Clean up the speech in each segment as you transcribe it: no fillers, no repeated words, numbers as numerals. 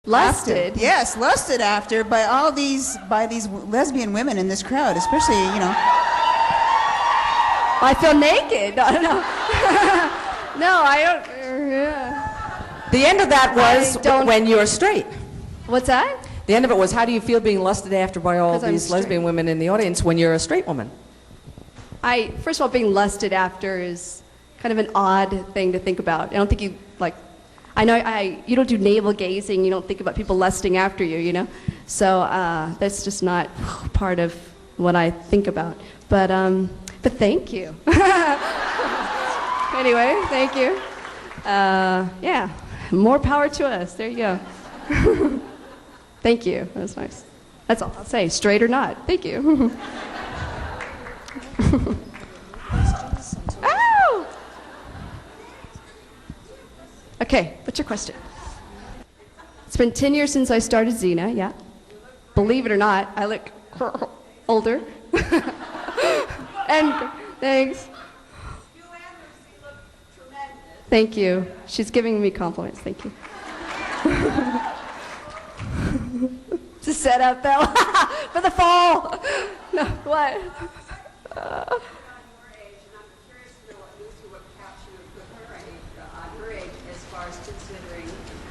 Lusted? Yes, lusted after by these lesbian women in this crowd, especially, you know. I feel naked. No, no. No, I don't. Yeah. The end of that was when you're straight. What's that? The end of it was, how do you feel being lusted after by all 'Cause I'm these lesbian straight. women in the audience when you're a straight woman? First of all, being lusted after is kind of an odd thing to think about. I don't think you, like, you don't do navel gazing, you don't think about people lusting after you, you know? So that's just not part of what I think about. But thank you. Anyway, thank you. Yeah, more power to us. There you go. Thank you. That was nice. That's all I'll say, straight or not. Thank you. Oh! Okay, what's your question? It's been 10 years since I started Xena, yeah. Believe it or not, I look older. And thanks. Thank you. She's giving me compliments. Thank you. To set up though for the fall. No, what?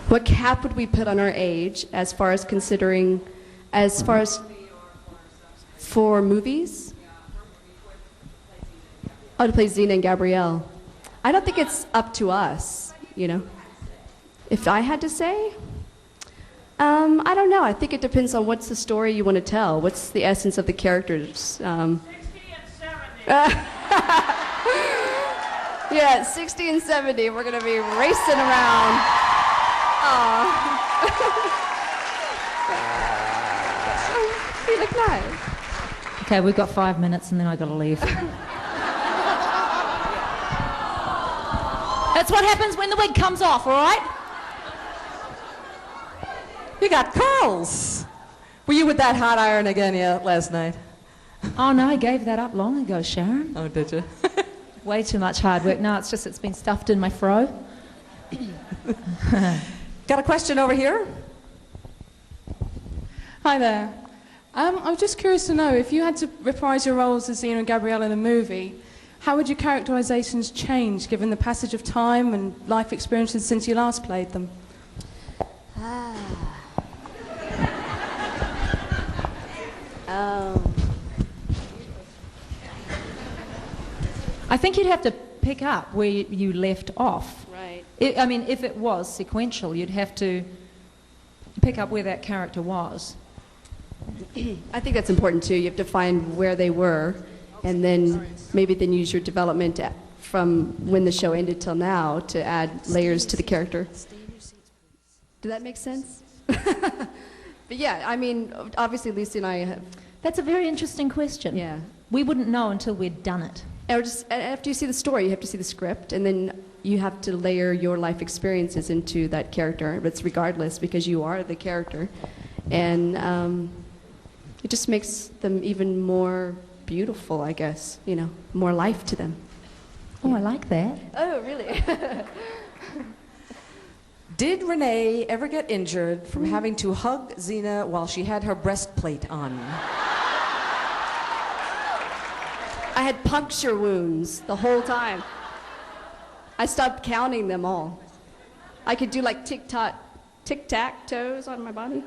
What cap would we put on our age as far as considering, as far as for movies? Oh, to play Xena and Gabrielle. I don't think it's up to us, you know. If I had to say, I don't know. I think it depends on what's the story you want to tell. What's the essence of the characters? 60 and 70. Yeah, 60 and 70. We're going to be racing around. You look nice. Okay, we've got 5 minutes and then I got to leave. That's what happens when the wig comes off, all right? You got curls. Were you with that hot iron again last night? Oh no, I gave that up long ago, Sharon. Oh, did you? Way too much hard work. No, it's just it's been stuffed in my fro. Got a question over here? Hi there. I was just curious to know, if you had to reprise your roles as Xena and Gabrielle in a movie, how would your characterizations change given the passage of time and life experiences since you last played them? I think you'd have to pick up where you left off. Right. I mean, if it was sequential, you'd have to pick up where that character was. I think that's important too. You have to find where they were, and then maybe then use your development from when the show ended till now to add layers to the character. Did that make sense? But yeah, I mean, obviously Lucy and I have. That's a very interesting question. Yeah. We wouldn't know until we'd done it. Or just after you see the story, you have to see the script, and then you have to layer your life experiences into that character. But it's regardless because you are the character, and it just makes them even more beautiful, I guess. You know, more life to them. Oh, I like that. Oh, really? Did Renee ever get injured from having to hug Xena while she had her breastplate on? I had puncture wounds the whole time. I stopped counting them all. I could do like tic-tac-toes on my body.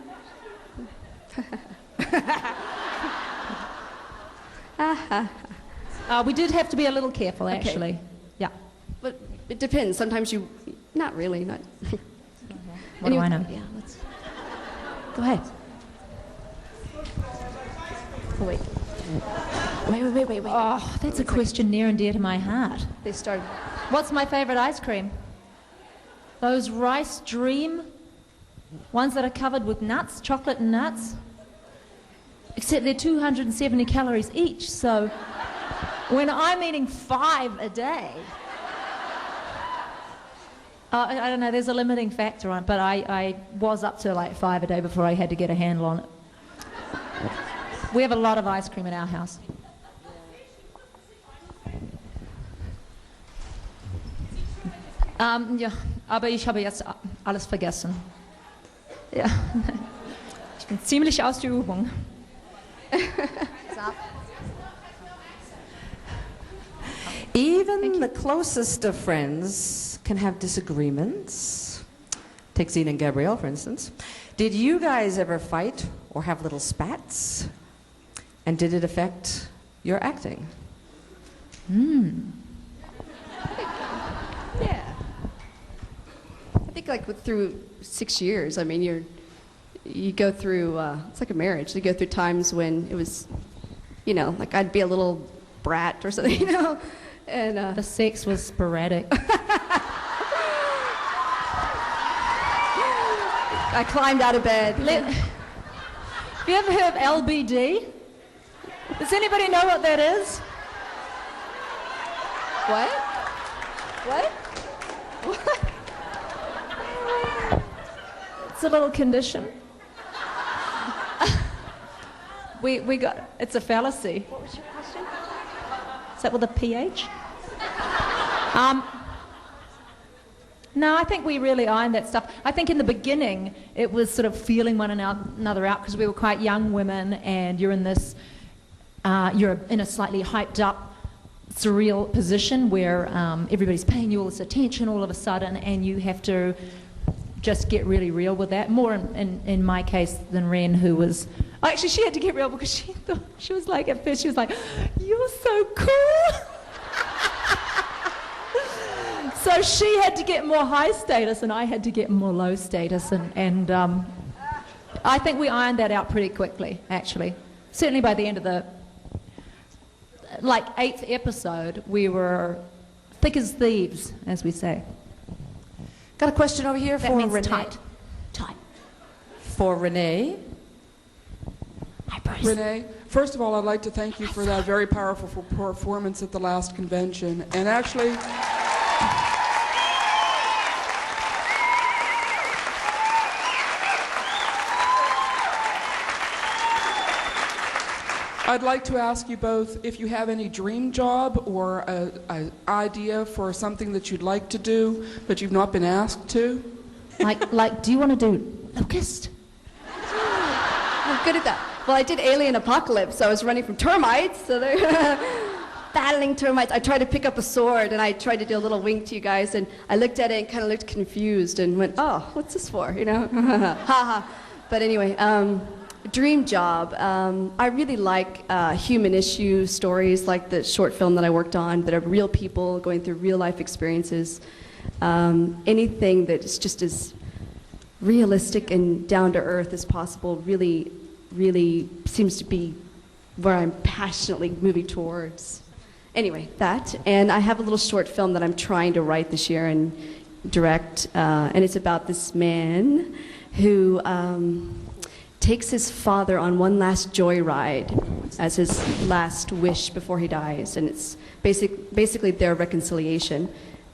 We did have to be a little careful, actually. Okay. Yeah. But it depends. Sometimes you, not really, not. What do I know? Yeah, go ahead. Oh, wait. Wait. Oh, that's a question near and dear to my heart. They started. What's my favorite ice cream? Those Rice Dream ones that are covered with nuts, chocolate and nuts. Except they're 270 calories each, so when I'm eating 5 a day, I don't know, there's a limiting factor on it, but I was up to like 5 a day before I had to get a handle on it. We have a lot of ice cream in our house. Ja, aber ich habe jetzt alles vergessen. Ja. Ich bin ziemlich aus der Übung. Even the closest of friends can have disagreements. Take Xena and Gabrielle, for instance. Did you guys ever fight or have little spats? And did it affect your acting? Yeah. I think like through 6 years, I mean, you go through, it's like a marriage. You go through times when it was, you know, like I'd be a little brat or something, you know, and The sex was sporadic. I climbed out of bed. Have you ever heard of LBD? Does anybody know what that is? What? What? It's a little condition. we got, it's a fallacy. What was your question? Is that with a PH? No, I think we really ironed that stuff. I think in the beginning it was sort of feeling one another out because we were quite young women, and you're in this, you're in a slightly hyped up, surreal position where everybody's paying you all this attention all of a sudden, and you have to just get really real with that. More in my case than Ren, who was, actually she had to get real because she thought, she was like, at first she was like, "You're so cool." So she had to get more high status and I had to get more low status, and I think we ironed that out pretty quickly, actually. Certainly by the end of the, like, 8th episode, we were thick as thieves, as we say. Got a question over here That for means Renee. tight. Tight. For Renee. Hi, Bruce. Renee, first of all, I'd like to thank you for that very powerful performance at the last convention. And actually, I'd like to ask you both if you have any dream job or an idea for something that you'd like to do, but you've not been asked to. Like, do you want to do Locust? I'm good at that. Well, I did Alien Apocalypse, so I was running from termites, so they're battling termites. I tried to pick up a sword, and I tried to do a little wink to you guys, and I looked at it and kind of looked confused and went, "Oh, what's this for?" You know? Ha ha. But anyway, dream job. I really like human issue stories, like the short film that I worked on, that are real people going through real life experiences. Anything that's just as realistic and down to earth as possible really, really seems to be where I'm passionately moving towards. Anyway, that. And I have a little short film that I'm trying to write this year and direct, and it's about this man who takes his father on one last joyride as his last wish before he dies, and it's basically their reconciliation.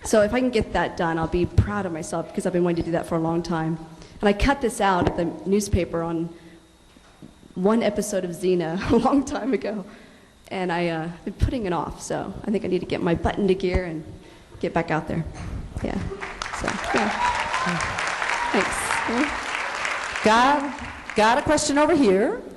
So if I can get that done, I'll be proud of myself because I've been wanting to do that for a long time. And I cut this out at the newspaper on one episode of Xena a long time ago, and I've been putting it off, so I think I need to get my butt into gear and get back out there. Yeah, so, yeah. Thanks. Got a question over here.